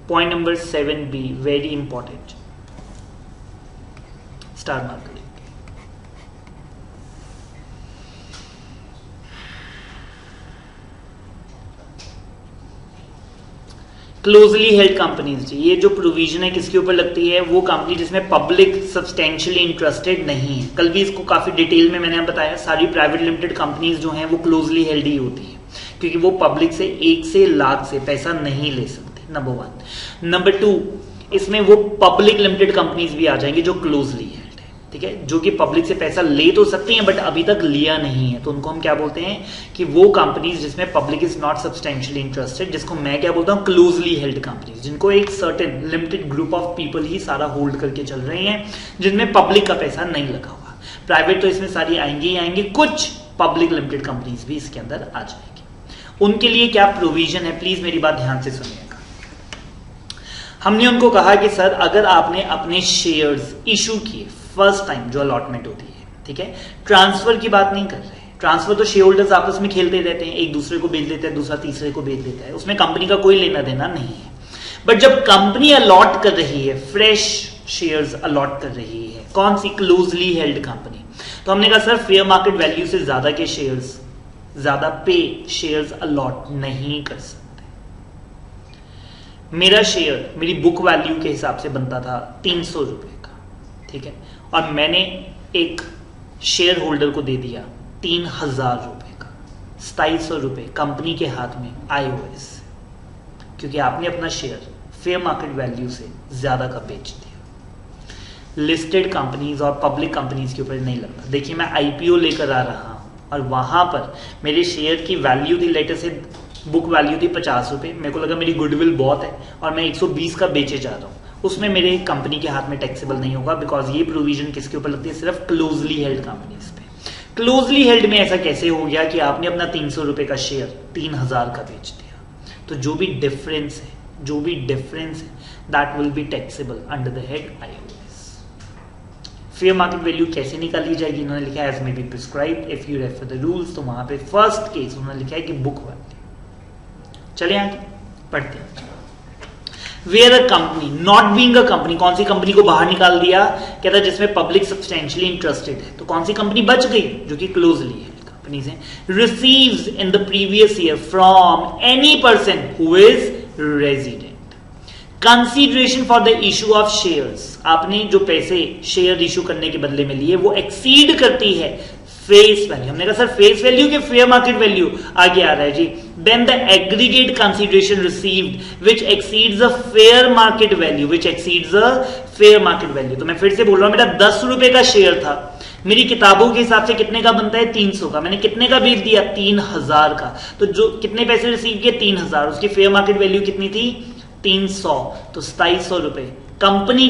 Point number 7B very important, star mark करेंगे। Closely held companies, ये जो provision है किसके ऊपर लगती है? वो कंपनी जिसमें पब्लिक सब्सटेंशियली इंटरेस्टेड नहीं है। कल भी इसको काफी डिटेल में मैंने बताया, सारी प्राइवेट लिमिटेड कंपनीज जो हैं वो क्लोजली हेल्ड ही होती है, क्योंकि वो पब्लिक से 1 से लाख से पैसा नहीं ले सकती, नंबर 1। नंबर 2, इसमें वो पब्लिक लिमिटेड कंपनीज भी आ जाएंगी जो क्लोजली हेल्ड है, ठीक है, जो कि पब्लिक से पैसा ले तो सकती हैं बट अभी तक लिया नहीं है, तो उनको हम क्या बोलते हैं कि वो कंपनीज जिसमें public is not substantially interested, जिसको मैं क्या बोलता हूं, क्लोजली हेल्ड कंपनीज, जिनको एक certain limited group of people ही सारा होल्ड करके चल रहे हैं, जिनमें पब्लिक का पैसा नहीं लगा हुआ। प्राइवेट तो इसमें सारी आएंगी ही आएंगी, कुछ पब्लिक लिमिटेड कंपनीज भी इसके अंदर आ जाएंगी। उनके लिए क्या प्रोविजन है, प्लीज मेरी बात ध्यान से सुनिएगा। हमने उनको कहा कि सर अगर आपने अपने शेयर्स इशू किए फर्स्ट टाइम, जो अलॉटमेंट होती है, ठीक है, ट्रांसफर की बात नहीं कर रहे, ट्रांसफर तो शेयर होल्डर्स आपस में खेलते रहते हैं, एक दूसरे को बेच देते हैं, दूसरा तीसरे को बेच देता है, उसमें कंपनी का कोई लेना देना नहीं है। बट जब कंपनी अलॉट कर रही है, फ्रेश शेयर्स अलॉट कर रही है, कौन सी? क्लोजली हेल्ड कंपनी, तो हमने कहा सर फेयर मार्केट वैल्यू से ज्यादा के शेयर्स, ज्यादा पे शेयर्स अलॉट नहीं कर सकते। मेरा शेयर मेरी बुक वैल्यू के हिसाब से बनता था 300 रुपए का, ठीक है, और मैंने एक शेयर होल्डर को दे दिया 3000 रुपए का, 2700 रुपए कंपनी के हाथ में iOS, क्योंकि आपने अपना शेयर फेयर मार्केट वैल्यू से ज्यादा का बेच दिया। लिस्टेड कंपनीज और पब्लिक कंपनीज के ऊपर नहीं लगता। देखिए मैं IPO लेकर आ रहा हूं और वहां पर मेरे शेयर की वैल्यू थी, लेटर से बुक वैल्यू थी 50 रुपए, मेरे को लगा मेरी गुडविल बहुत है और मैं 120 का बेचे जा रहा हूं, उसमें मेरे कंपनी के हाथ में टैक्सेबल नहीं होगा, बिकॉज ये प्रोविजन किसके ऊपर लगती है? सिर्फ क्लोजली हेल्ड कंपनीज पे। क्लोजली हेल्ड में ऐसा कैसे हो गया कि आपने अपना 300 रुपए का शेयर 3000 का बेच दिया? तो जो भी डिफरेंस है that will be taxable under the head iOS। Fair market value कैसे निकाली जाएगी? इन्होंने लिखा है as may be prescribed if you refer the rules, तो वहां पे फर्स्ट केस उन्होंने लिखा है कि बुक वैल्यू। चले आगे पढ़ते हैं। Where a company not being a company, कौन सी कंपनी को बाहर निकाल दिया? कहता है जिसमें पब्लिक सब्सटेंशियली इंटरेस्टेड है, तो कौन सी कंपनी बच गई? जो कि क्लोजली हेल्ड कंपनीज हैं। Receives in the previous year from any person who is resident consideration for the issue of shares, आपने जो पैसे शेयर इशू करने के बदले में लिए वो एक्सीड करती है फेस वैल्यू। हमने कहा सर फेस वैल्यू के फेयर मार्केट वैल्यू आगे आ रहा है जी। Then the aggregate consideration received which exceeds the fair market value, which exceeds the fair market value. तो मैं फिर से बोल रहा हूं, मेरा 10 रुपए का शेयर था, मेरी किताबों के हिसाब से कितने का बनता है? 300 का। मैंने कितने का बेच दिया? 3000 का। तो जो कितने पैसे रिसीव किए? 3000। उसकी फेयर मार्केट वैल्यू कितनी थी? 300। तो 2700 रुपए कंपनी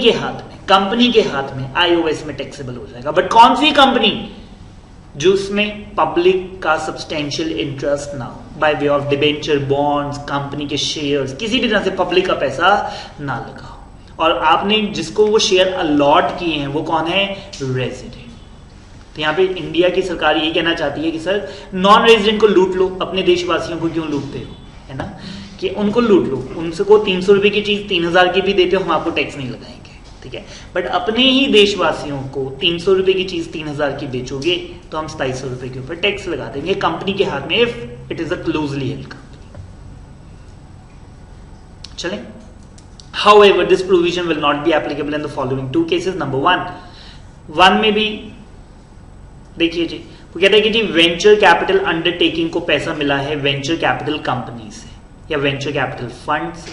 के हाथ में iOS में टैक्सेबल हो जाएगा। बट कौन सी कंपनी? जिसमें पब्लिक का सब्सटेंशियल इंटरेस्ट ना हो, by way of debenture, bonds, company के शेयर्स, किसी भी तरह से पब्लिक का पैसा ना लगा हो। और आपने जिसको वो शेयर अलॉट किए हैं वो कौन है? रेजिडेंट। तो यहां पे इंडिया की सरकार ये कहना चाहती है कि सर नॉन रेजिडेंट को लूट लो, अपने देशवासियों को क्यों लूटते हो, है ना, कि उनको लूट लो, उनसे को 300 रुपए की चीज 3000 की भी देते हो, हम आपको टैक्स नहीं लगाएंगे, ठीक है। बट अपने ही देशवासियों को 300 रुपए की चीज 3000 की बेचोगे तो हम 2700 रुपए के ऊपर टैक्स लगा देंगे कंपनी के हाथ में, if it is a closely held company. चलें। However, this provision will not be applicable in the following two cases. Number one में भी देखिए जी, वो कहता है कि जी वेंचर कैपिटल अंडरटेकिंग को पैसा मिला है वेंचर कैपिटल कंपनी से या वेंचर कैपिटल फंड से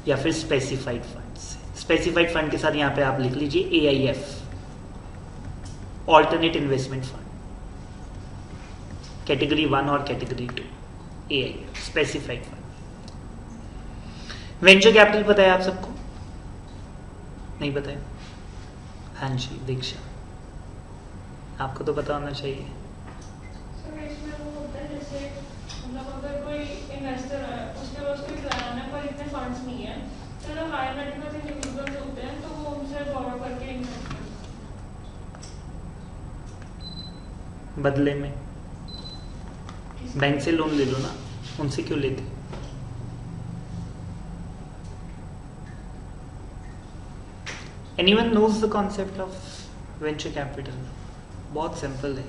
या फिर स्पेसिफाइड फंड से। स्पेसिफाइड फंड के साथ यहां पे आप लिख लीजिए AIF, alternate investment fund, category 1 और category 2, AIF specified fund. Venture capital पता है आप सबको? नहीं पता है? हाँ जी दीक्षा, आपको तो पता होना चाहिए। बदले में बैंक से लोन ले लो ना, उनसे क्यों लेते? Anyone knows the concept of venture capital? बहुत सिंपल है।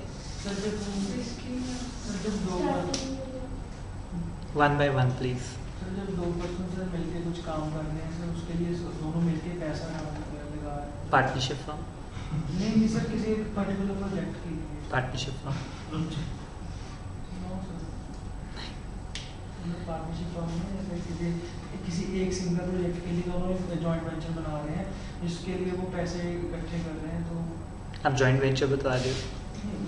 One by one please. Sir जब दो पर्सन से मिलके कुछ काम कर रहे हैं सर, उसके लिए दोनों मिलके पैसा लगा पार्टनरशिप फर्म? नहीं सर, किसी पर्टिकुलर प्रोजेक्ट के लिए पार्टनरशिप फर्म? पार्टनरशिप फर्म में किसी एक सिंगल प्रोजेक्ट के लिए दोनों जॉइंट वेंचर बना रहे हैं, जिसके लिए वो पैसे इकट्ठे कर रहे हैं। तो आप जॉइंट वेंचर बता रहे हो?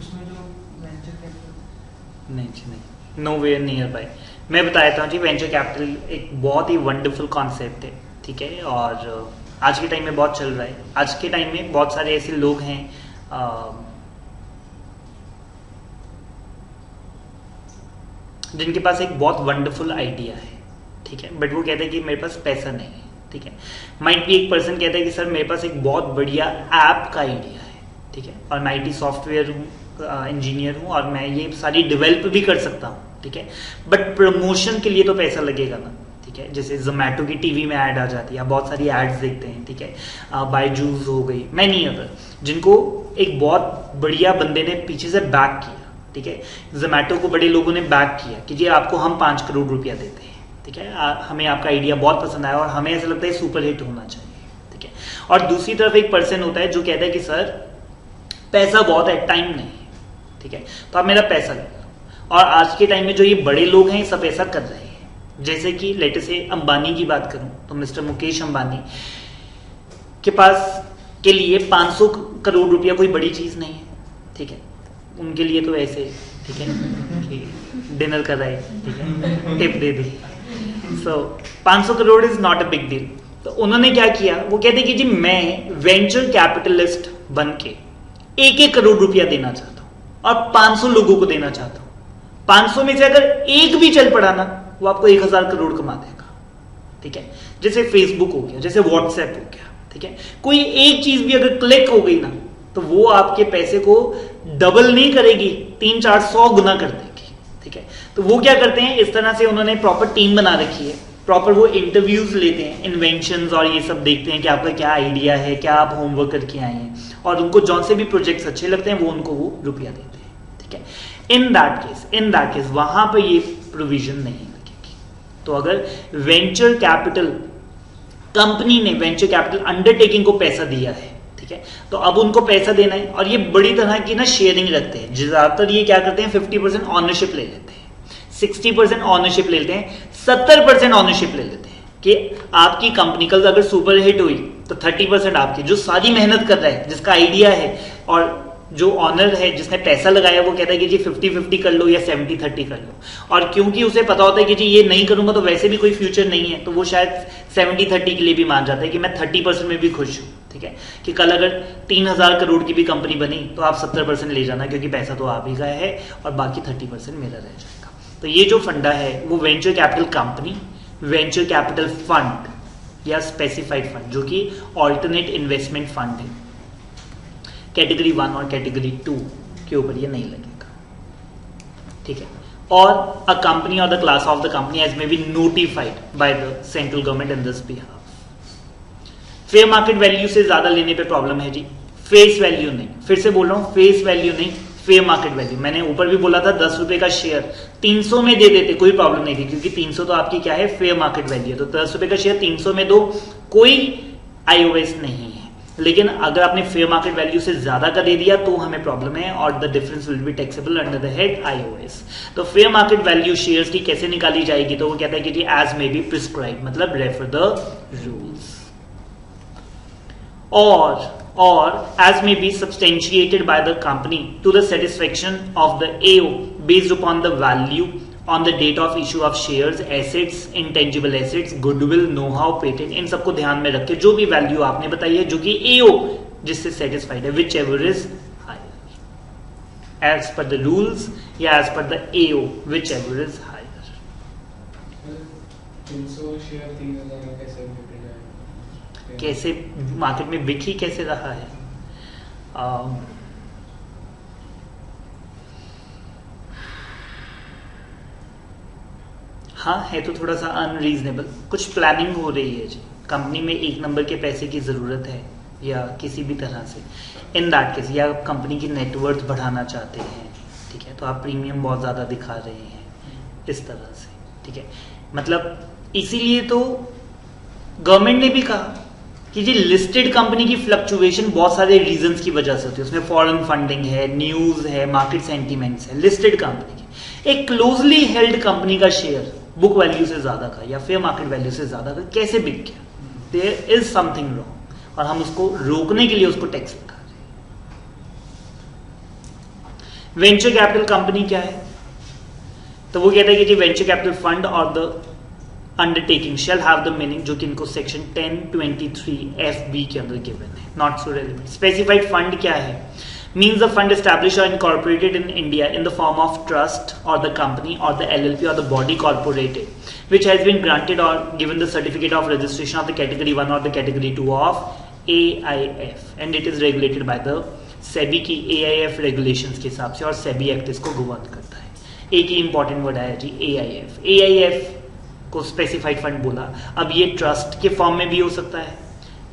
उसमें जो वेंचर कैपिटल नहीं जी, नहीं, नो वेयर नियर बाय। मैं बता देता हूँ जी, वेंचर कैपिटल एक बहुत ही वंडरफुल कॉन्सेप्ट है, ठीक है, और आज के टाइम में बहुत चल रहा है। आज के टाइम में बहुत सारे ऐसे लोग हैं जिनके पास एक बहुत वंडरफुल आइडिया है, ठीक है, बट वो कहते हैं कि मेरे पास पैसा नहीं है, ठीक है। माइट भी एक पर्सन कहता है कि सर मेरे पास एक बहुत बढ़िया ऐप का आइडिया है, ठीक है, और मैं आईटी सॉफ्टवेयर इंजीनियर हूँ और मैं ये सारी डेवलप भी कर सकता हूँ, ठीक है, बट प्रमोशन के लिए तो पैसा लगेगा ना, ठीक है। जैसे जोमेटो की टीवी में ऐड आ जाती है, आप बहुत सारी एड्स देखते हैं, ठीक है, बायजूस हो गई, मैनी अदर, जिनको एक बहुत बढ़िया बंदे ने पीछे से बैक किया, ठीक है। जोमेटो को बड़े लोगों ने बैक किया कि जी आपको हम 5 करोड़ रुपया देते हैं, ठीक है, हमें आपका आइडिया बहुत पसंद आया और हमें ऐसा लगता है सुपर हिट होना चाहिए, ठीक है। और दूसरी तरफ एक पर्सन होता है जो कहता है कि सर पैसा बहुत है, टाइम नहीं है, ठीक है, तो आप मेरा पैसा ले लो। और आज के टाइम में जो ये बड़े लोग हैं सब ऐसा कर रहे हैं। जैसे कि लेट से अंबानी की बात करूं तो मिस्टर मुकेश अंबानी के पास के लिए 500 करोड़ रुपया कोई बड़ी चीज नहीं है, ठीक है, उनके लिए तो ऐसे, ठीक है, कि डिनर कर रहे, ठीक है, tip they the, so 500 crore is not a big deal. तो उन्होंने क्या किया, वो कहते कि जी मैं वेंचर कैपिटलिस्ट बन के 1-1 करोड़ रुपया देना चाहता हूं और 500 लोगों को देना चाहता हूं। 500 में से अगर एक भी चल पड़ा ना, वो आपको 1000 करोड़ कमा देगा, ठीक है। जैसे फेसबुक हो गया, जैसे व्हाट्सएप हो गया, ठीक है, कोई एक चीज भी अगर क्लिक हो गई ना तो वो आपके पैसे को डबल नहीं करेगी, 300-400 गुना कर देगी, ठीक है। तो वो क्या करते हैं, इस तरह से उन्होंने प्रॉपर टीम बना रखी है, प्रॉपर वो इंटरव्यूज लेते हैं, इन्वेंशंस और ये सब देखते हैं कि आपका क्या आइडिया है, क्या आप होमवर्क करके आए हैं, और उनको जौन से भी प्रोजेक्ट्स अच्छे लगते हैं वो उनको वो रुपया देते हैं, ठीक है। इन दैट केस वहां पर ये प्रोविजन नहीं लगेगी। तो अगर वेंचर कैपिटल कंपनी ने वेंचर कैपिटल अंडरटेकिंग को पैसा दिया है, ठीक है, तो अब उनको पैसा देना है, और ये बड़ी तरह की ना शेयरिंग रखते हैं। ज्यादातर ये क्या करते हैं, 50% ऑनरशिप ले लेते हैं, 60% ऑनरशिप ले लेते हैं, 70% ऑनरशिप ले लेते हैं कि आपकी कंपनी कल अगर सुपर हिट हुई तो 30% आपकी, जो सारी मेहनत कर रहा है, जिसका आइडिया है, और जो ऑनर है जिसने पैसा लगाया वो कहता है कि जी 50-50 कर लो या 70-30 कर लो। और क्योंकि उसे पता होता है कि जी ये नहीं करूंगा तो वैसे भी कोई फ्यूचर नहीं है, तो वो शायद 70-30 के लिए भी मान जाता है कि मैं 30% में भी खुश हूं, ठीक है, कि कल अगर 3000 करोड़ की भी कंपनी बनी तो आप 70% ले जाना, क्योंकि पैसा तो आप ही का है और बाकी 30% मेरा रह जाएगा। तो ये जो फंडा है वो venture capital company, venture capital fund या स्पेसिफाइड फंड, जो कि ऑल्टरनेट इन्वेस्टमेंट फंड है, कैटेगरी 1 और कैटेगरी 2 के ऊपर ये नहीं लगेगा, ठीक है। और अ कंपनी और the class of the company as may be notified by the central government in this behalf. Fair market value से ज्यादा लेने पे प्रॉब्लम है जी, फेस वैल्यू नहीं, फिर से बोल रहा हूं, फेस वैल्यू नहीं, फेयर मार्केट वैल्यू। मैंने ऊपर भी बोला था 10 रुपए का शेयर 300 में दे देते, कोई प्रॉब्लम नहीं थी, क्योंकि 300 तो आपकी क्या है, फेयर मार्केट वैल्यू है, तो 10 रुपए का शेयर 300 में दो, कोई आईओएस नहीं है। लेकिन अगर आपने फेयर मार्केट वैल्यू से ज्यादा का दे दिया तो हमें प्रॉब्लम है, और the difference will be taxable under the head iOS. तो फेयर मार्केट वैल्यू शेयर्स की कैसे निकाली जाएगी, तो वो कहता है कि जी एज मे बी प्रिस्क्राइब, मतलब refer the rules, or as may be substantiated by the company to the satisfaction of the AO based upon the value on the date of issue of shares, assets, intangible assets, goodwill, know-how, patent, इन सबको ध्यान में रख के जो भी value आपने बताई है जो कि AO जिससे सेटिस्फाइड है, whichever is higher as per the rules या as per the AO, whichever is higher. 300 share 3000 कैसे कैसे मार्केट में बिक ही कैसे रहा है, हाँ है तो थोड़ा सा अनरीजनेबल। कुछ प्लानिंग हो रही है जी, कंपनी में 1 नंबर के पैसे की जरूरत है या किसी भी तरह से, इन दैट केस, या आप कंपनी की नेटवर्थ बढ़ाना चाहते हैं, ठीक है, तो आप प्रीमियम बहुत ज़्यादा दिखा रहे हैं इस तरह से, ठीक है। मतलब इसीलिए तो गवर्नमेंट ने भी कहा कि जी लिस्टेड कंपनी की फ्लक्चुएशन बहुत सारे रीजंस की वजह से होती है, उसमें फॉरेन फंडिंग है, न्यूज़ है, मार्केट सेंटीमेंट्स है। लिस्टेड कंपनी की एक क्लोजली हेल्ड कंपनी का शेयर बुक वैल्यू से ज़्यादा का या फेयर मार्केट वैल्यू से ज़्यादा का कैसे बिक गया? देयर इज समथिंग रॉन्ग, और हम उसको रोकने के लिए उसको टैक्स लगा रहे हैं। वेंचर कैपिटल कंपनी क्या है? तो वो कहता है कि जी वेंचर कैपिटल फंड और the undertaking shall have the meaning, जो कि इनको सेक्शन 1023 FB के अंदर गिवन है, not so relevant. Specified fund क्या है? Means the fund established or incorporated in India in the form of trust or the company or the LLP or the body corporated which has been granted or given the certificate of registration of the category 1 or the category 2 of AIF and it is regulated by the SEBI की AIF regulations के हिसाब से, और SEBI act इसको govern करता है। एक ही important word आया जी, AIF को स्पेसिफाइड फंड बोला। अब ये ट्रस्ट के फॉर्म में भी हो सकता है,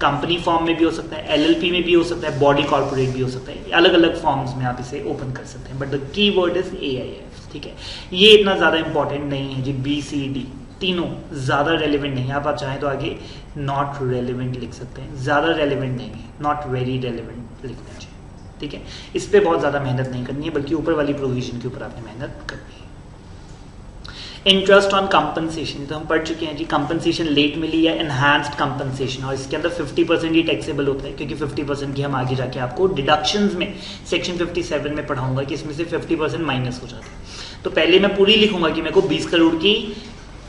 कंपनी फॉर्म में भी हो सकता है, LLP में भी हो सकता है, बॉडी कॉर्पोरेट भी हो सकता है, अलग अलग फॉर्म्स में आप इसे ओपन कर सकते हैं, but the key word is AIF, ठीक है। ये इतना ज्यादा इंपॉर्टेंट नहीं है जी, BCD तीनों ज्यादा रेलिवेंट नहीं है। आप चाहें तो आगे नॉट रेलिवेंट लिख सकते हैं, ज्यादा रेलिवेंट नहीं है, नॉट वेरी रेलिवेंट लिखना चाहिए, ठीक है। इस पर बहुत ज्यादा मेहनत नहीं करनी है, बल्कि ऊपर वाली प्रोविजन के ऊपर आपने मेहनत करनी है। इंटरेस्ट ऑन कंपनसेशन, तो हम पढ़ चुके हैं जी, कंपनसेशन लेट मिली या एनहांस्ड कंपनसेशन, और इसके अंदर 50% ही टैक्सेबल होता है, क्योंकि 50% की हम आगे जाके आपको डिडक्शंस में सेक्शन 57 में पढ़ाऊंगा कि इसमें से 50% माइनस हो जाता है। तो पहले मैं पूरी लिखूंगा कि मेरे को 20 करोड़ की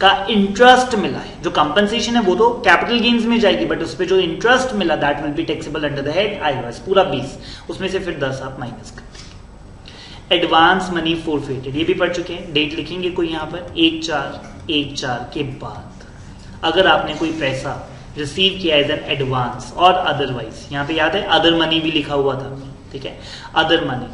का इंटरेस्ट मिला है, जो कंपनसेशन है वो तो कैपिटल गेन्स में जाएगी, बट उस पर जो इंटरेस्ट मिला that will be taxable under the head IOS, पूरा 20, उसमें से फिर 10 आप माइनस कर देंगे। एडवांस मनी फोरफिटेड, ये भी पढ़ चुके हैं, डेट लिखेंगे कोई यहाँ पर 1/4/1/4 के बाद अगर आपने कोई पैसा रिसीव किया एज एन एडवांस और अदरवाइज, यहाँ पे याद है अदर मनी भी लिखा हुआ था, ठीक है, अदर मनी,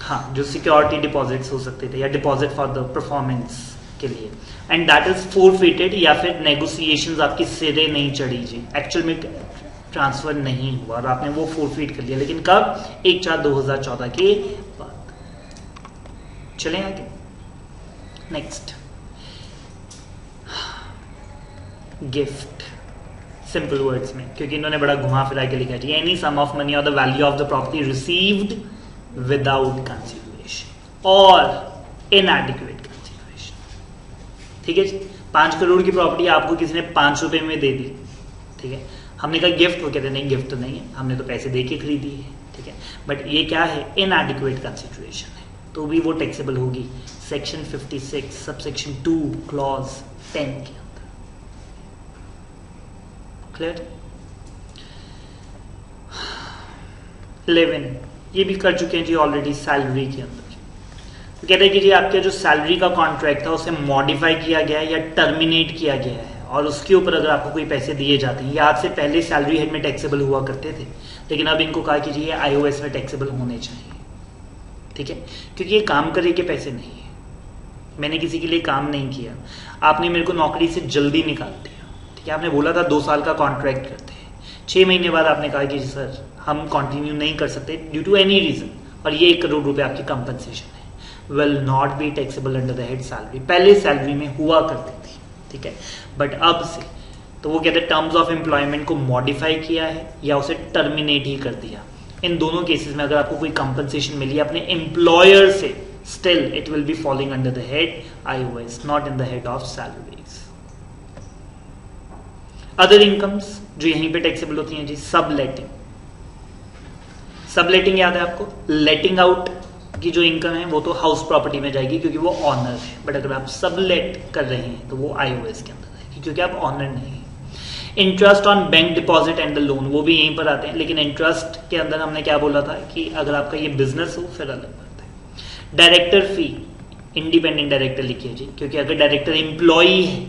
हाँ, जो सिक्योरिटी डिपॉजिट्स हो सकते थे या डिपॉजिट फॉर द परफॉर्मेंस के लिए, एंड दैट इज फोरफिटेड, या फिर नेगोशिएशंस आपकी सिरे नहीं चढ़ी जी, एक्चुअल में ट्रांसफर नहीं हुआ और आपने वो फोरफिट कर लिया, लेकिन कब? 1/4/2014 के बाद। चलें आगे, नेक्स्ट, गिफ्ट, सिंपल वर्ड्स में, क्योंकि इन्होंने बड़ा घुमा फिरा के लिखा है, एनी सम ऑफ मनी और the value of the property received without consideration और इनएडिक्वेट कंसिडरेशन, ठीक है जी। 5 करोड़ की प्रॉपर्टी आपको किसी ने 5 रुपए में दे दी, ठीक है, हमने कहा गिफ्ट, वो कहते नहीं गिफ्ट तो नहीं है, हमने तो पैसे दे के खरीदी है, ठीक है, बट ये क्या है? इनएडिक्वेट कंसिडरेशन है, तो भी वो टैक्सेबल होगी सेक्शन 56 सबसेक्शन 2 क्लॉज 10 के अंदर। क्लियर? 11 ये भी कर चुके हैं जी ऑलरेडी, सैलरी के अंदर तो कहते हैं कि जी आपका जो सैलरी का कॉन्ट्रैक्ट था उसे मॉडिफाई किया गया है या टर्मिनेट किया गया है, और उसके ऊपर अगर आपको कोई पैसे दिए जाते हैं, या आज से पहले सैलरी हेड में टैक्सेबल हुआ करते थे, लेकिन अब इनको कहा कि जी ये IOS में टैक्सेबल होने चाहिए, ठीक है, क्योंकि ये काम करे के पैसे नहीं है, मैंने किसी के लिए काम नहीं किया, आपने मेरे को नौकरी से जल्दी निकाल दिया, ठीक है, आपने बोला था 2 साल का कॉन्ट्रैक्ट करते हैं, 6 महीने बाद आपने कहा कि सर हम कंटिन्यू नहीं कर सकते ड्यू टू एनी रीजन, और ये 1 करोड़ रुपए आपकी कंपनसेशन है, will not be taxable under the head salary, पहले सैलरी में हुआ करती थी, ठीक है, बट अब से तो वो कहते हैं टर्म्स ऑफ एम्प्लॉयमेंट को मॉडिफाई किया है या उसे टर्मिनेट ही कर दिया। इन दोनों केसेस में अगर आपको कोई कंपनसेशन मिली अपने एम्प्लॉयर से, still it will be following under the head IOS, not in the head of salaries. Other incomes जो यहीं पे टैक्सेबल होती हैं जी, सबलेटिंग, सबलेटिंग याद है आपको, लेटिंग आउट की जो इनकम है वो तो हाउस प्रॉपर्टी में जाएगी क्योंकि वो ऑनर है, बट अगर आप सबलेट कर रहे हैं तो वो IOS के अंदर आएगी क्योंकि आप ऑनर नहीं है। Interest on bank deposit and the loan, वो भी यहीं पर आते हैं, लेकिन इंटरेस्ट के अंदर हमने क्या बोला था कि अगर आपका ये बिजनेस हो फिर अलग बात है। डायरेक्टर फी, इंडिपेंडेंट डायरेक्टर लिखिए जी, क्योंकि अगर डायरेक्टर एम्प्लॉई है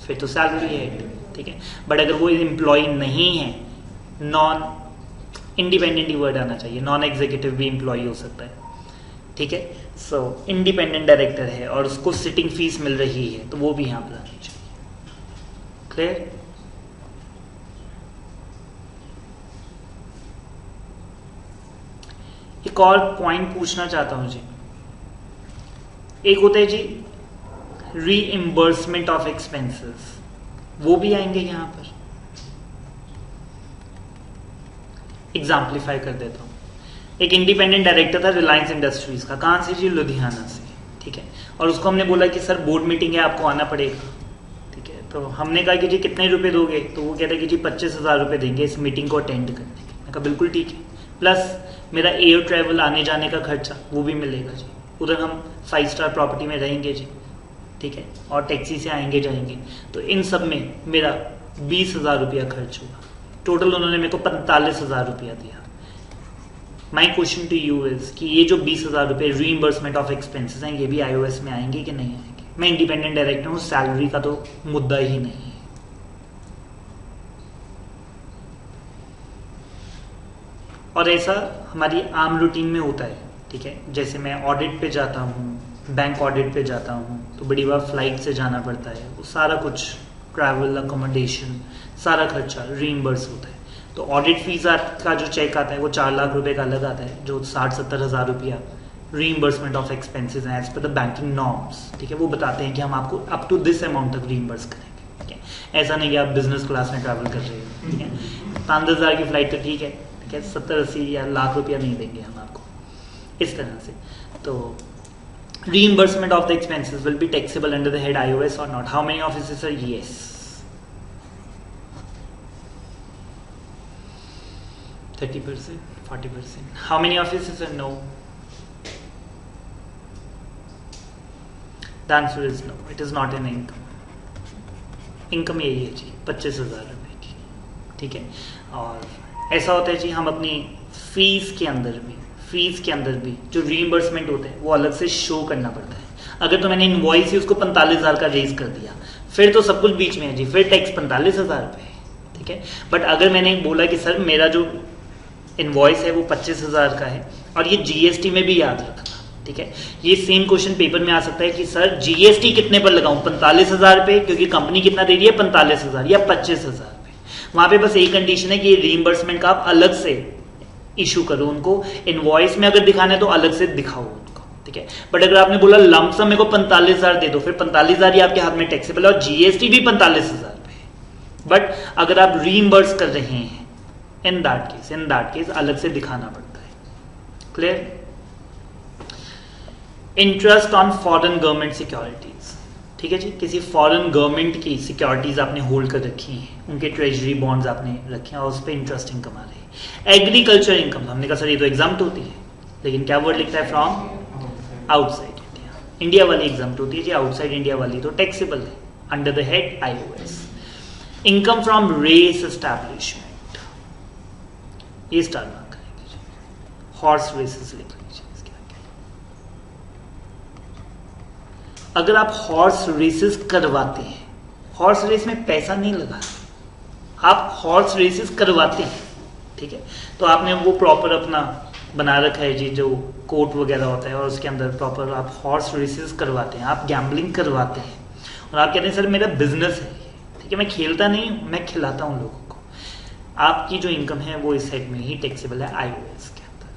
फिर तो सैलरी है, ठीक है, बट अगर वो एम्प्लॉई नहीं है, नॉन इंडिपेंडेंट ही वर्ड आना चाहिए, नॉन एग्जीक्यूटिव भी एम्प्लॉई हो सकता है, ठीक है, सो इंडिपेंडेंट डायरेक्टर है और उसको सिटिंग फीस मिल रही है तो वो भी यहां पर आनी चाहिए। क्लियर? एक और पॉइंट पूछना चाहता हूं जी, एक होता है जी रीइंबर्समेंट ऑफ एक्सपेंसेस, वो भी आएंगे यहां पर। एग्जाम्पलीफाई कर देता हूं, एक इंडिपेंडेंट डायरेक्टर था रिलायंस इंडस्ट्रीज का, कहां से जी, लुधियाना से, ठीक है। और उसको हमने बोला कि सर बोर्ड मीटिंग है, आपको आना पड़ेगा, ठीक है। तो हमने कहा कि जी कितने रुपए दोगे, तो वो कहता है कि जी 25,000 रुपए देंगे इस मीटिंग को अटेंड करने के। मैं कहा बिल्कुल ठीक है, प्लस मेरा एयर ट्रैवल आने जाने का खर्चा वो भी मिलेगा जी, उधर हम 5 स्टार प्रॉपर्टी में रहेंगे जी, ठीक है, और टैक्सी से आएंगे जाएंगे, तो इन सब में मेरा 20,000 रुपया खर्च होगा। टोटल उन्होंने मेरे को 45,000 रुपया दिया। My question to you is कि ये जो 20,000 रुपये रीइंबर्समेंट ऑफ एक्सपेंसेस हैं, ये भी आईओएस में आएंगे कि नहीं आएंगे? मैं इंडिपेंडेंट डायरेक्टर हूँ, सैलरी का तो मुद्दा ही नहीं है। और ऐसा हमारी आम रूटीन में होता है, ठीक है। जैसे मैं ऑडिट पे जाता हूँ, बैंक ऑडिट पे जाता हूँ, तो बड़ी बार फ्लाइट से जाना पड़ता है, वो सारा कुछ ट्रैवल अकोमोडेशन सारा खर्चा रीइंबर्स होता है। तो ऑडिट फीस का जो चेक आता है वो 4 लाख रुपए का अलग आता है, जो 60-70 हज़ार रुपया रीइंबर्समेंट ऑफ एक्सपेंसेस हैं as per the banking norms, ठीक है। वो बताते हैं कि हम आपको अप टू दिस अमाउंट तक रीइंबर्स करेंगे, ठीक है। ऐसा नहीं कि आप बिजनेस क्लास में ट्रैवल कर रहे हो, ठीक है। 5-10 हज़ार की फ्लाइट तो ठीक है, 70-80 या लाख रुपया नहीं देंगे हम आपको, इस तरह से। तो reimbursement of the expenses will be taxable under the head iOS or not? How many offices are yes? %30, 40%. How many offices are no? The answer is no. It is not an income. Income यही है जी 25,000 रुपए की, ठीक है। और ऐसा होता है जी हम अपनी फीस के अंदर भी जो रीइंबर्समेंट होते हैं वो अलग से शो करना पड़ता है। अगर तो मैंने इनवॉइस ही उसको 45,000 का रेज कर दिया, फिर तो सब कुछ बीच में है जी, फिर टैक्स 45,000 रुपये, ठीक है। बट अगर मैंने बोला कि सर मेरा जो इनवॉइस है वो 25,000 का है और ये जीएसटी में भी याद रखना, ठीक है। ये सेम क्वेश्चन पेपर में आ सकता है कि सर जीएसटी कितने पर लगाऊं, 45,000 रुपये, क्योंकि कंपनी कितना दे रही है 45,000 या 25,000 रुपये। वहां पे बस एक कंडीशन है कि रीइंबर्समेंट का आप अलग से इशू करो उनको, इनवॉइस में अगर दिखाना है तो अलग से दिखाओ उनको, ठीक है। बट अगर आपने बोला लमसम मेरे को 45,000 दे दो, फिर 45,000 ही आपके हाथ में टैक्सेबल है और जीएसटी भी 45,000 पे। बट अगर आप रीइंबर्स कर रहे हैं इन दैट केस अलग से दिखाना पड़ता है। Clear? Interest on foreign government securities, ठीक है जी। किसी फॉरेन गवर्नमेंट की सिक्योरिटीज आपने होल्ड कर रखी हैं, उनके ट्रेजरी बॉन्ड्स आपने रखे हैं और उस पर इंटरेस्ट इनकम आ रही है। एग्रीकल्चर इनकम, हमने कहा सर ये तो एग्जाम्प्ट होती है, लेकिन क्या वर्ड लिखता है? From outside India. इंडिया वाली एग्जाम्प्ट होती है जी, आउटसाइड इंडिया वाली तो टैक्सेबल है under the head IOS. Income from race establishment, ये स्टार मार्क करेंगे जी। हॉर्स रेसेस लिख लीजिए इसके आगे। अगर आप हॉर्स रेसेस करवाते हैं, हॉर्स रेस में पैसा नहीं लगा, आप हॉर्स रेसेस करवाते हैं, ठीक है। तो आपने वो प्रॉपर अपना बना रखा है जी, जो कोर्ट वगैरह होता है और उसके अंदर प्रॉपर आप हॉर्स रेसेस करवाते हैं, आप गैम्बलिंग करवाते हैं और आप कहते हैं सर मेरा बिजनेस है, ठीक है, मैं खेलता नहीं हूं, मैं खिलाता हूं लोगों को। आपकी जो इनकम है वो इस हेड में ही टैक्सेबल है आईओएस के अंदर,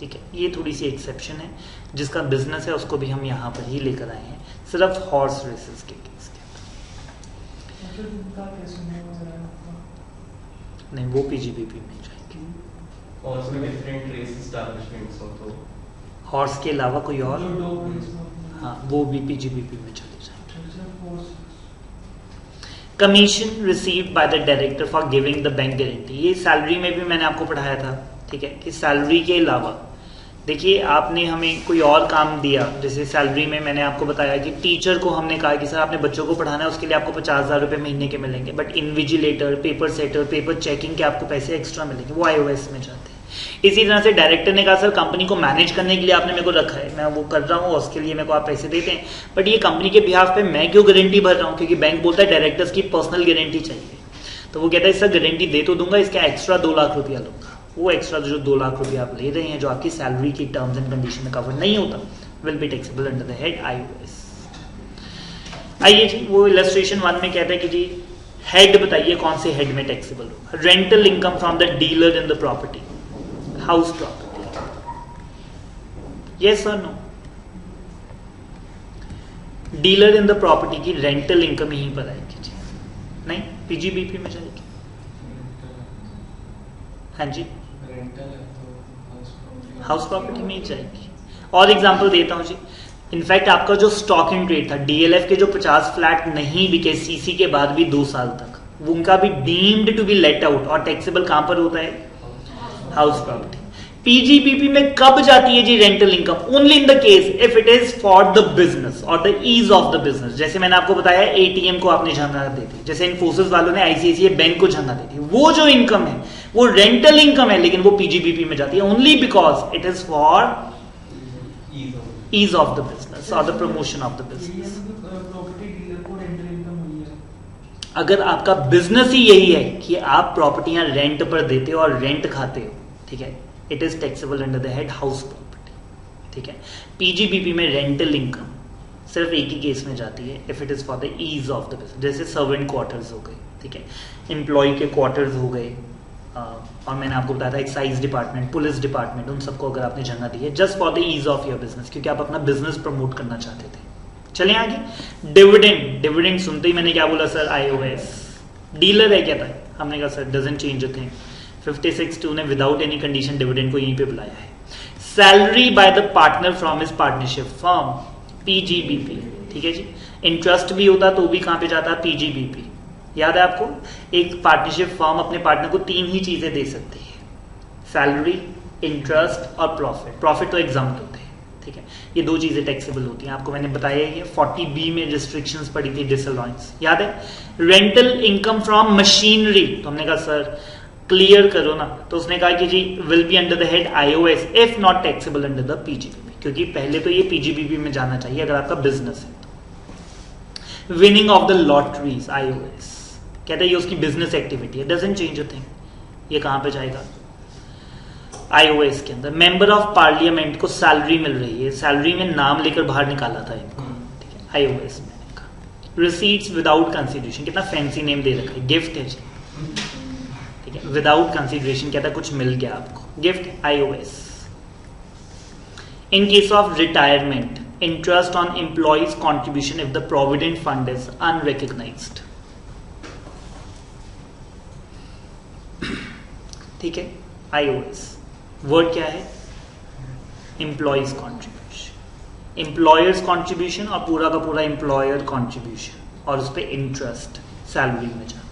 ठीक है। ये थोड़ी सी एक्सेप्शन है, जिसका बिजनेस है उसको भी हम यहाँ पर ही लेकर आए हैं, सिर्फ हॉर्स रेसेस के केस के अंदर। नहीं, वो पीजीबीपी में जाएंगे। हॉर्स में डिफरेंट रेस एस्टैब्लिशमेंट्स हो तो हॉर्स के अलावा कोई और, हाँ, वो भी पीजीबीपी में चले जाएंगे। Commission received by the director for giving the bank guarantee, ये सैलरी में भी मैंने आपको पढ़ाया था, ठीक है, कि सैलरी के अलावा देखिए आपने हमें कोई और काम दिया, जैसे सैलरी में मैंने आपको बताया कि टीचर को हमने कहा कि सर आपने बच्चों को पढ़ाना है, उसके लिए आपको 50,000 रुपये महीने के मिलेंगे, but invigilator, paper setter, paper checking के आपको पैसे एक्स्ट्रा मिलेंगे, वो आईओएस में जाते हैं। इसी तरह से डायरेक्टर ने कहा सर कंपनी को मैनेज करने के लिए आपने मेरे को रखा है, मैं वो कर रहा हूँ, उसके लिए मेरे को आप पैसे देते हैं, बट ये कंपनी के बिहाफ पे मैं क्यों गारंटी भर रहा हूँ, क्योंकि बैंक बोलता है डायरेक्टर्स की पर्सनल गारंटी चाहिए। तो वो कहता है सर गारंटी दे तो दूंगा, इसका एक्स्ट्रा 2 लाख रुपया लूंगा। वो एक्स्ट्रा जो 2 लाख रुपया आप ले रहे हैं, जो आपकी सैलरी की टर्म्स एंड कंडीशन में कवर नहीं होता, will be taxable under the head iOS. आइए जी, वो इलस्ट्रेशन 1 में कहता है कि जी हेड बताइए कौन से हेड में टैक्सेबल होगा। Rental income from the dealer in the property, house property, yes और no? Dealer in the property की रेंटल इनकम यहीं पर आएगी जी, नहीं पीजीबीपी में जाएगी। हाँ जी, हाउस प्रॉपर्टी में ही जाएगी। और एग्जांपल देता हूं जी, इनफैक्ट आपका जो स्टॉक इन ट्रेड था, डीएलएफ के जो 50 फ्लैट नहीं बिके सीसी के बाद भी 2 साल तक, वो उनका भी deemed to be let out और टैक्सेबल कहां पर होता है? House property. पीजीबीपी में कब जाती है जी rental income? Only in the case if it is for the business और the ease of the business. जैसे मैंने आपको बताया एटीएम को आपने झंगा दे दी, जैसे इन्फोसिस वालों ने आईसीआईसीआई बैंक को झंगा दे दी, वो जो इनकम है वो रेंटल इनकम है, लेकिन वो पीजीबीपी में जाती है only because it is for ease of the business और the promotion of the business. Property dealer को रेंटल इनकम हुई है। अगर आपका बिजनेस ही यही है कि आप प्रॉपर्टियां रेंट पर देते हो और रेंट खाते हो, ठीक है, it is taxable under the head house property, ठीक है। पीजीबीपी में रेंटल इनकम सिर्फ एक ही केस में जाती है, if it is for the ease of the business. जैसे सर्वेंट क्वार्टर्स हो गए, ठीक है, एम्प्लॉय के क्वार्टर्स हो गए, और मैंने आपको बताया था एक्साइज डिपार्टमेंट, पुलिस डिपार्टमेंट, उन सबको अगर आपने जगह दी है just for the ease of your business, क्योंकि आप अपना बिजनेस प्रमोट करना चाहते थे। चलें आगे, डिविडेंड। डिविडेंड सुनते ही मैंने क्या बोला सर? आईओएस। डीलर है क्या था? हमने कहा sir doesn't change a thing. 56(2) ने विदाउट एनी कंडीशन डिविडेंड को यहीं पे बुलाया है। Salary by the partner from his partnership firm, PGBP, ठीक है जी। इंटरेस्ट भी होता तो भी कहां पे जाता? पीजीबीपी। याद है आपको, एक पार्टनरशिप फर्म अपने पार्टनर को 3 ही चीजें दे सकती है, सैलरी, इंटरेस्ट और प्रॉफिट। प्रॉफिट तो एग्जाम्प्ट होते हैं, ठीक है, ये 2 चीजें टैक्सेबल होती हैं। आपको मैंने बताया ये 40B में रिस्ट्रिक्शंस पड़ी थी, डिसअलाउंस, याद है। रेंटल इनकम फ्रॉम मशीनरी, तो हमने कहा सर क्लियर करो ना, तो उसने कहा कि जी will be under the head IOS if not taxable under the PGBP, क्योंकि पहले तो ये पीजीबीपी में जाना चाहिए अगर आपका बिजनेस है। Winning of the lotteries, iOS, कहते हैं ये उसकी बिजनेस एक्टिविटी है, डजंट चेंज अ थिंग, ये कहां पे जाएगा? आईओएस के अंदर। मेंबर ऑफ पार्लियामेंट को सैलरी मिल रही है, सैलरी में नाम लेकर बाहर निकाला था इनको, ठीक है, आईओएस में। रिसीट्स विदाउट कंसिडरेशन, कितना फैंसी नेम दे रखा है, गिफ्ट है जी, ठीक है, विदाउट कंसिडरेशन, कहता है कुछ मिल गया आपको, gift, iOS. In case of retirement, interest on employees contribution if the provident fund is unrecognised, ठीक है, आईओएस। वर्ड क्या है? एम्प्लॉयज कॉन्ट्रीब्यूशन, एम्प्लॉयर्स कॉन्ट्रीब्यूशन और पूरा का पूरा एम्प्लॉयर कॉन्ट्रीब्यूशन, और उस पर इंटरेस्ट सैलरी में जाता है।